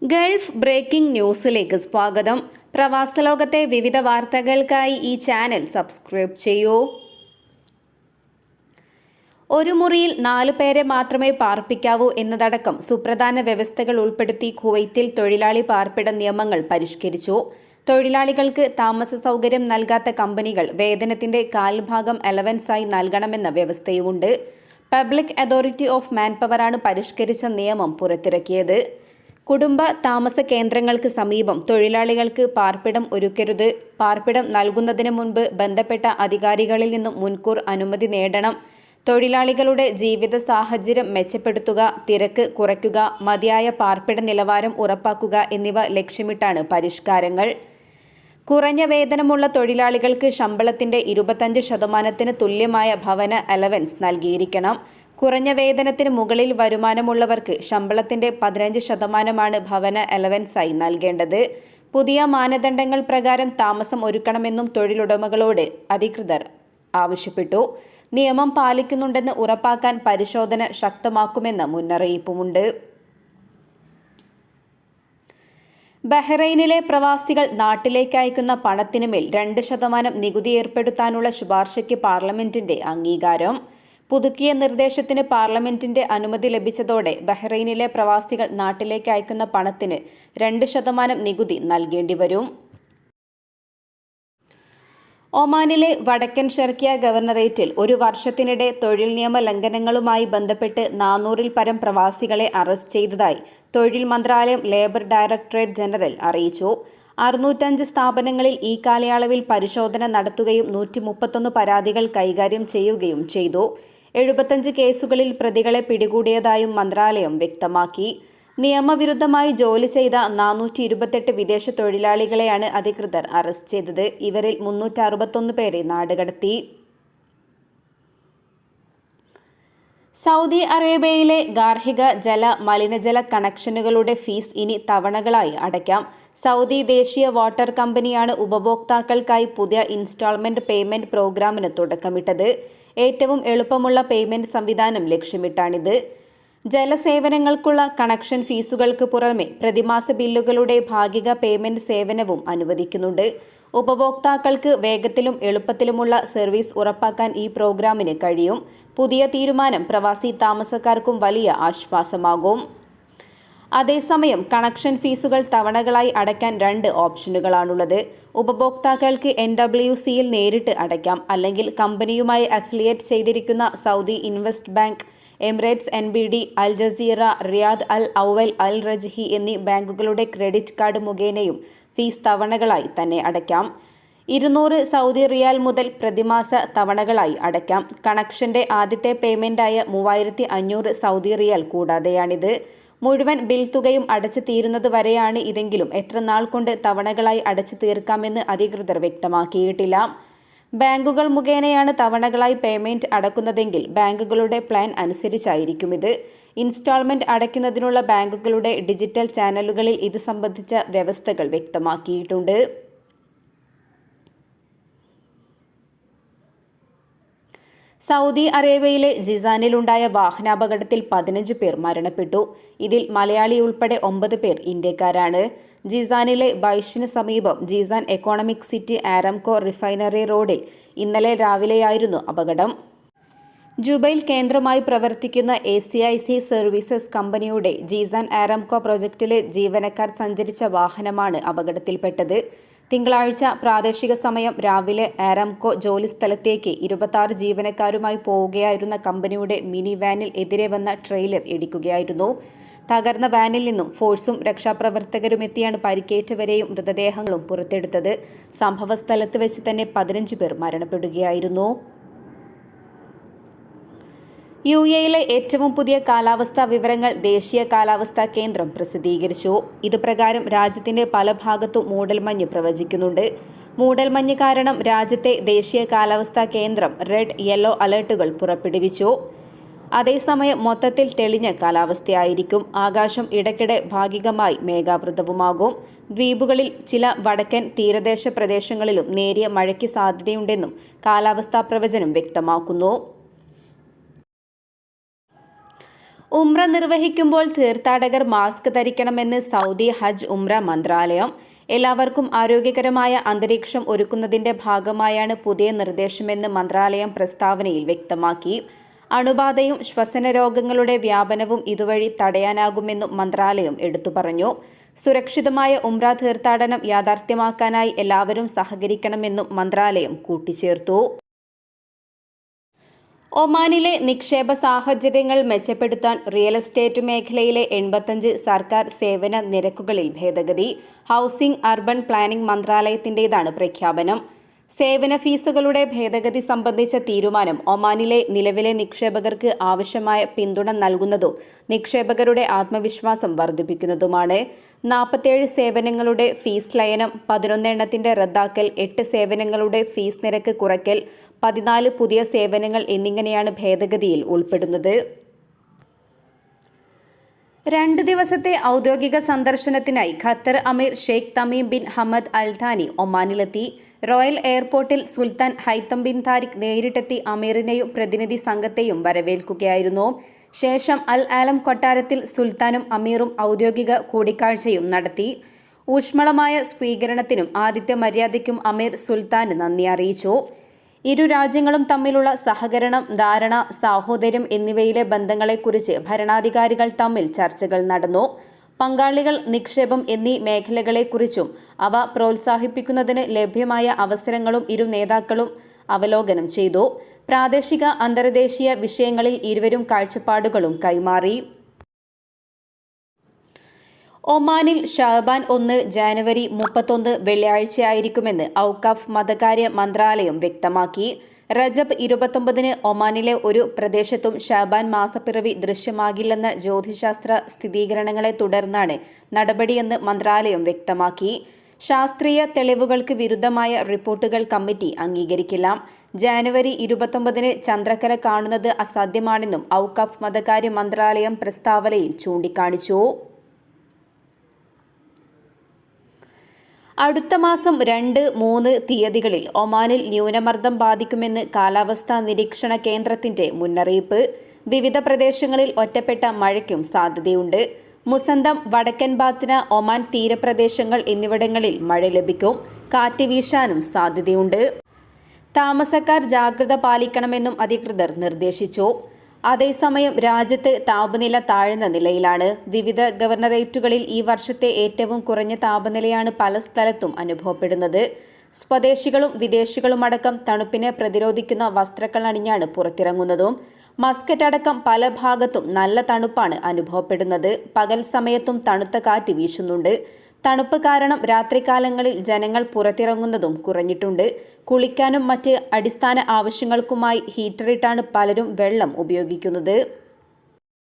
Gulf breaking ന്യൂസിലേക്ക് സ്വാഗതം. പ്രവാസ ലോകത്തെ വിവിധ വാർത്തകൾക്കായി ഈ ചാനൽ സബ്സ്ക്രൈബ് ചെയ്യൂ. ഒരു മുറിയിൽ 4 പേരെ മാത്രമേ പാർപ്പിക്കാവൂ എന്നതടക്കം സുപ്രധാന വ്യവസ്ഥകൾ ഉൾപ്പെടുത്തി കുവൈത്തിൽ തൊഴിലാളി പാർപ്പിട നിയമങ്ങൾ പരിഷ്കരിച്ചു. തൊഴിലാളികൾക്ക് താമസ സൗകര്യം നൽകാത്ത കമ്പനികൾ വേതനത്തിന്റെ കാൽഭാഗം അലവൻസായി നൽകണമെന്ന വ്യവസ്ഥയുമുണ്ട്. പബ്ലിക് അതോറിറ്റി ഓഫ് മാൻപവറാണ് പരിഷ്കരിച്ച നിയമം പുറത്തിറക്കിയത്. കുടുംബ താമസ കേന്ദ്രങ്ങൾക്ക് സമീപം തൊഴിലാളികൾക്ക് പാർപ്പിടം ഒരുക്കരുത്. പാർപ്പിടം നൽകുന്നതിന് മുൻപ് ബന്ധപ്പെട്ട അധികാരികളിൽ നിന്നും മുൻകൂർ അനുമതി നേടണം. തൊഴിലാളികളുടെ ജീവിത സാഹചര്യം മെച്ചപ്പെടുത്തുക, തിരക്ക് കുറയ്ക്കുക, മതിയായ പാർപ്പിട നിലവാരം ഉറപ്പാക്കുക എന്നിവ ലക്ഷ്യമിട്ടാണ് പരിഷ്കാരങ്ങൾ. കുറഞ്ഞ വേതനമുള്ള തൊഴിലാളികൾക്ക് ശമ്പളത്തിന്റെ 25% തുല്യമായ ഭവന അലവൻസ് നൽകിയിരിക്കണം. കുറഞ്ഞ വേതനത്തിന് മുകളിൽ വരുമാനമുള്ളവർക്ക് ശമ്പളത്തിന്റെ 15% ഭവന അലവൻസായി നൽകേണ്ടത്. പുതിയ മാനദണ്ഡങ്ങൾ പ്രകാരം താമസം ഒരുക്കണമെന്നും തൊഴിലുടമകളോട് അധികൃതർ ആവശ്യപ്പെട്ടു. നിയമം പാലിക്കുന്നുണ്ടെന്ന് ഉറപ്പാക്കാൻ പരിശോധന ശക്തമാക്കുമെന്ന മുന്നറിയിപ്പുമുണ്ട്. ബഹ്റൈനിലെ പ്രവാസികൾ നാട്ടിലേക്ക് അയക്കുന്ന പണത്തിന് മേൽ 2% നികുതി ഏർപ്പെടുത്താനുള്ള ശുപാർശയ്ക്ക് പാർലമെന്റിന്റെ അംഗീകാരം. പുതുക്കിയ നിർദ്ദേശത്തിന് പാർലമെന്റിന്റെ അനുമതി ലഭിച്ചതോടെ ബഹ്റൈനിലെ പ്രവാസികൾ നാട്ടിലേക്ക് അയക്കുന്ന പണത്തിന് 2% നികുതി നൽകേണ്ടി വരും. ഒമാനിലെ വടക്കൻ ഷെർക്കിയ ഗവർണറേറ്റിൽ ഒരു വർഷത്തിനിടെ തൊഴിൽ നിയമ ലംഘനങ്ങളുമായി ബന്ധപ്പെട്ട് 400-ൽ പരം പ്രവാസികളെ അറസ്റ്റ് ചെയ്തതായി തൊഴിൽ മന്ത്രാലയം ലേബർ ഡയറക്ടറേറ്റ് ജനറൽ അറിയിച്ചു. 605 സ്ഥാപനങ്ങളിൽ ഈ കാലയളവിൽ പരിശോധന നടത്തുകയും 131 പരാതികൾ കൈകാര്യം ചെയ്യുകയും ചെയ്തു. 75 കേസുകളിൽ പ്രതികളെ പിടികൂടിയതായും മന്ത്രാലയം വ്യക്തമാക്കി. നിയമവിരുദ്ധമായി ജോലി ചെയ്ത 428 വിദേശ തൊഴിലാളികളെയാണ് അധികൃതർ അറസ്റ്റ് ചെയ്തത്. ഇവരിൽ 361 പേരെ നാടുകടത്തി. സൗദി അറേബ്യയിലെ ഗാർഹിക ജല മലിനജല കണക്ഷനുകളുടെ ഫീസ് ഇനി തവണകളായി അടയ്ക്കാം. സൗദി ദേശീയ വാട്ടർ കമ്പനിയാണ് ഉപഭോക്താക്കൾക്കായി പുതിയ ഇൻസ്റ്റാൾമെന്റ് പേയ്മെന്റ് പ്രോഗ്രാമിന് തുടക്കമിട്ടത്. ഏറ്റവും എളുപ്പമുള്ള പേയ്മെന്റ് സംവിധാനം ലക്ഷ്യമിട്ടാണിത്. ജലസേവനങ്ങൾക്കുള്ള കണക്ഷൻ ഫീസുകൾക്ക് പുറമെ പ്രതിമാസ ബില്ലുകളുടെ ഭാഗിക പേയ്മെന്റ് സേവനവും അനുവദിക്കുന്നുണ്ട്. ഉപഭോക്താക്കൾക്ക് വേഗത്തിലും എളുപ്പത്തിലുമുള്ള സർവീസ് ഉറപ്പാക്കാൻ ഈ പ്രോഗ്രാമിന് കഴിയും. പുതിയ തീരുമാനം പ്രവാസി താമസക്കാർക്കും വലിയ ആശ്വാസമാകും. അതേസമയം കണക്ഷൻ ഫീസുകൾ തവണകളായി അടയ്ക്കാൻ 2 ഓപ്ഷനുകളാണുള്ളത്. ഉപഭോക്താക്കൾക്ക് NWCയിൽ നേരിട്ട് അടയ്ക്കാം, അല്ലെങ്കിൽ കമ്പനിയുമായി അഫിലിയേറ്റ് ചെയ്തിരിക്കുന്ന Saudi invest bank, Emirates NBD, Al Jazira, Riyad Al Awwal, Al Rajhi എന്നീ ബാങ്കുകളുടെ ക്രെഡിറ്റ് കാർഡ് മുഖേനയും ഫീസ് തവണകളായി തന്നെ അടയ്ക്കാം. 200 സൗദി റിയാൽ മുതൽ പ്രതിമാസ തവണകളായി അടയ്ക്കാം. കണക്ഷന്റെ ആദ്യത്തെ പേയ്മെന്റായ 3500 സൗദി റിയാൽ കൂടാതെയാണിത്. മുഴുവൻ ബിൽ തുകയും അടച്ചു തീരുന്നത് വരെയാണ് ഇതെങ്കിലും എത്ര നാൾ കൊണ്ട് തവണകളായി അടച്ചു തീർക്കാമെന്ന് അധികൃതർ വ്യക്തമാക്കിയിട്ടില്ല. ബാങ്കുകൾ മുഖേനയാണ് തവണകളായി പേയ്മെന്റ് അടക്കുന്നതെങ്കിൽ ബാങ്കുകളുടെ പ്ലാൻ അനുസരിച്ചായിരിക്കും ഇത്. ഇൻസ്റ്റാൾമെന്റ് അടയ്ക്കുന്നതിനുള്ള ബാങ്കുകളുടെ ഡിജിറ്റൽ ചാനലുകളിൽ ഇത് സംബന്ധിച്ച വ്യവസ്ഥകൾ വ്യക്തമാക്കിയിട്ടുണ്ട്. സൗദി അറേബ്യയിലെ ജിസാനിലുണ്ടായ വാഹനാപകടത്തിൽ 15 പേർ മരണപ്പെട്ടു. ഇതിൽ മലയാളി ഉൾപ്പെടെ 9 പേർ ഇന്ത്യക്കാരാണ്. ജിസാനിലെ ബൈഷിന് സമീപം Jizan economic city Aramco refinery റോഡിൽ ഇന്നലെ രാവിലെയായിരുന്നു അപകടം. ജുബൈൽ കേന്ദ്രമായി പ്രവർത്തിക്കുന്ന ACIC സർവീസസ് കമ്പനിയുടെ ജിസാൻ ആരാംകോ പ്രൊജക്ടിലെ ജീവനക്കാർ സഞ്ചരിച്ച വാഹനമാണ് അപകടത്തിൽപ്പെട്ടത്. തിങ്കളാഴ്ച പ്രാദേശിക സമയം രാവിലെ ആരാംകോ ജോലിസ്ഥലത്തേക്ക് 26 ജീവനക്കാരുമായി പോവുകയായിരുന്ന കമ്പനിയുടെ മിനി വാനിൽ എതിരെ വന്ന ട്രെയിലർ ഇടിക്കുകയായിരുന്നു. തകർന്ന വാനിൽ നിന്നും ഫോഴ്സും രക്ഷാപ്രവർത്തകരുമെത്തിയാണ് പരിക്കേറ്റവരെയും മൃതദേഹങ്ങളും പുറത്തെടുത്തത്. സംഭവസ്ഥലത്ത് വെച്ച് തന്നെ 15 പേർ മരണപ്പെടുകയായിരുന്നു. UAEയിലെ ഏറ്റവും പുതിയ കാലാവസ്ഥാ വിവരങ്ങൾ ദേശീയ കാലാവസ്ഥാ കേന്ദ്രം പ്രസിദ്ധീകരിച്ചു. ഇതുപ്രകാരം രാജ്യത്തിന്റെ പല ഭാഗത്തും മൂടൽമഞ്ഞ് പ്രവചിക്കുന്നുണ്ട്. മൂടൽമഞ്ഞ് കാരണം രാജ്യത്തെ ദേശീയ കാലാവസ്ഥാ കേന്ദ്രം റെഡ്, യെല്ലോ അലർട്ടുകൾ പുറപ്പെടുവിച്ചു. അതേസമയം മൊത്തത്തിൽ തെളിഞ്ഞ കാലാവസ്ഥയായിരിക്കും. ആകാശം ഇടയ്ക്കിടെ ഭാഗികമായി മേഘാവൃതവുമാകും. ദ്വീപുകളിൽ ചില വടക്കൻ തീരദേശ പ്രദേശങ്ങളിലും നേരിയ മഴയ്ക്ക് സാധ്യതയുണ്ടെന്നും കാലാവസ്ഥാ പ്രവചനം വ്യക്തമാക്കുന്നു. ഉംറ നിർവഹിക്കുമ്പോൾ തീർത്ഥാടകർ മാസ്ക് ധരിക്കണമെന്ന് സൗദി ഹജ്ജ് ഉംറ മന്ത്രാലയം. എല്ലാവർക്കും ആരോഗ്യകരമായ അന്തരീക്ഷം ഒരുക്കുന്നതിന്റെ ഭാഗമായാണ് പുതിയ നിർദ്ദേശമെന്ന് മന്ത്രാലയം പ്രസ്താവനയിൽ വ്യക്തമാക്കി. അണുബാധയും ശ്വസന രോഗങ്ങളുടെ വ്യാപനവും ഇതുവഴി തടയാനാകുമെന്നും മന്ത്രാലയം എടുത്തു പറഞ്ഞു. സുരക്ഷിതമായ ഉംറ തീർത്ഥാടനം യാഥാർത്ഥ്യമാക്കാനായി എല്ലാവരും സഹകരിക്കണമെന്നും മന്ത്രാലയം കൂട്ടിച്ചേർത്തു. ഒമാനിലെ നിക്ഷേപ സാഹചര്യങ്ങൾ മെച്ചപ്പെടുത്താൻ റിയൽ എസ്റ്റേറ്റ് മേഖലയിലെ 85 സർക്കാർ സേവന നിരക്കുകളിൽ ഭേദഗതി. ഹൗസിംഗ് അർബൻ പ്ലാനിംഗ് മന്ത്രാലയത്തിന്റേതാണ് പ്രഖ്യാപനം. സേവന ഫീസുകളുടെ ഭേദഗതി സംബന്ധിച്ച തീരുമാനം ഒമാനിലെ നിലവിലെ നിക്ഷേപകർക്ക് ആവശ്യമായ പിന്തുണ നൽകുന്നതും നിക്ഷേപകരുടെ ആത്മവിശ്വാസം വർദ്ധിപ്പിക്കുന്നതുമാണ്. 47 സേവനങ്ങളുടെ ഫീസ് ലയനം, 11 എണ്ണത്തിന്റെ റദ്ദാക്കൽ, 8 സേവനങ്ങളുടെ ഫീസ് നിരക്ക് കുറയ്ക്കൽ, 14 പുതിയ സേവനങ്ങൾ എന്നിങ്ങനെയാണ് ഭേദഗതിയിൽ ഉൾപ്പെടുന്നത്. 2 ദിവസത്തെ ഔദ്യോഗിക സന്ദർശനത്തിനായി ഖത്തർ അമീർ Sheikh Tamim bin Hamad Al താനി ഒമാനിലെത്തി. റോയൽ എയർപോർട്ടിൽ സുൽത്താൻ ഹൈത്തം ബിൻ താരിഖ് നേരിട്ടെത്തി അമീറിനെയും പ്രതിനിധി സംഘത്തെയും വരവേൽക്കുകയായിരുന്നു. ശേഷം അൽ ആലം കൊട്ടാരത്തിൽ സുൽത്താനും അമീറും ഔദ്യോഗിക കൂടിക്കാഴ്ചയും നടത്തി. ഊഷ്മളമായ സ്വീകരണത്തിനും ആതിഥ്യ മര്യാദയ്ക്കും അമീർ സുൽത്താന് നന്ദി അറിയിച്ചു. ഇരു രാജ്യങ്ങളും തമ്മിലുള്ള സഹകരണം, ധാരണ, സാഹോദര്യം എന്നിവയിലെ ബന്ധങ്ങളെക്കുറിച്ച് ഭരണാധികാരികൾ തമ്മിൽ ചർച്ചകൾ നടന്നു. പങ്കാളികൾ, നിക്ഷേപം എന്നീ മേഖലകളെക്കുറിച്ചും അവ പ്രോത്സാഹിപ്പിക്കുന്നതിന് ലഭ്യമായ അവസരങ്ങളും ഇരു നേതാക്കളും അവലോകനം ചെയ്തു. പ്രാദേശിക, അന്തർദേശീയ വിഷയങ്ങളിൽ ഇരുവരും കാഴ്ചപ്പാടുകളും കൈമാറി. ഒമാനിൽ ഷഅബാൻ 1 ജനുവരി 31 വെള്ളിയാഴ്ചയായിരിക്കുമെന്ന് ഔഖാഫ് മതകാര്യ മന്ത്രാലയം വ്യക്തമാക്കി. റജബ് 29 ഒമാനിലെ ഒരു പ്രദേശത്തും ഷഅബാൻ മാസപ്പിറവി ദൃശ്യമാകില്ലെന്ന ജ്യോതിശാസ്ത്ര സ്ഥിരീകരണങ്ങളെ തുടർന്നാണ് നടപടിയെന്ന് മന്ത്രാലയം വ്യക്തമാക്കി. ശാസ്ത്രീയ തെളിവുകൾക്ക് വിരുദ്ധമായ റിപ്പോർട്ടുകൾ കമ്മിറ്റി അംഗീകരിക്കില്ല. ജനുവരി 29 ചന്ദ്രക്കല കാണുന്നത് അസാധ്യമാണെന്നും ഔഖാഫ് മതകാര്യ മന്ത്രാലയം പ്രസ്താവനയിൽ ചൂണ്ടിക്കാണിച്ചു. അടുത്ത മാസം 2, 3 തീയതികളിൽ ഒമാനിൽ ന്യൂനമർദ്ദം ബാധിക്കുമെന്ന് കാലാവസ്ഥാ നിരീക്ഷണ കേന്ദ്രത്തിന്റെ മുന്നറിയിപ്പ്. വിവിധ പ്രദേശങ്ങളിൽ ഒറ്റപ്പെട്ട മഴയ്ക്കും സാധ്യതയുണ്ട്. മുസന്തം, വടക്കൻ ബാത്ന, ഒമാൻ തീരപ്രദേശങ്ങൾ എന്നിവിടങ്ങളിൽ മഴ ലഭിക്കും. കാറ്റ് വീശാനും സാധ്യതയുണ്ട്. താമസക്കാർ ജാഗ്രത പാലിക്കണമെന്നും അധികൃതർ നിർദ്ദേശിച്ചു. അതേസമയം രാജ്യത്ത് താപനില താഴ്ന്ന നിലയിലാണ്. വിവിധ ഗവർണറേറ്റുകളിൽ ഈ വർഷത്തെ ഏറ്റവും കുറഞ്ഞ താപനിലയാണ് പല സ്ഥലത്തും അനുഭവപ്പെടുന്നത്. സ്വദേശികളും വിദേശികളുമടക്കം തണുപ്പിനെ പ്രതിരോധിക്കുന്ന വസ്ത്രങ്ങൾ അണിഞ്ഞാണ് പുറത്തിറങ്ങുന്നതും. മസ്കറ്റ് അടക്കം പല ഭാഗത്തും നല്ല തണുപ്പാണ് അനുഭവപ്പെടുന്നത്. പകൽ സമയത്തും തണുത്ത കാറ്റ് വീശുന്നുണ്ട്. തണുപ്പ് കാരണം രാത്രികാലങ്ങളിൽ ജനങ്ങൾ പുറത്തിറങ്ങുന്നതും കുറഞ്ഞിട്ടുണ്ട്. കുളിക്കാനും മറ്റ് അടിസ്ഥാന ആവശ്യങ്ങൾക്കുമായി ഹീറ്ററിട്ടാണ് പലരും വെള്ളം ഉപയോഗിക്കുന്നത്.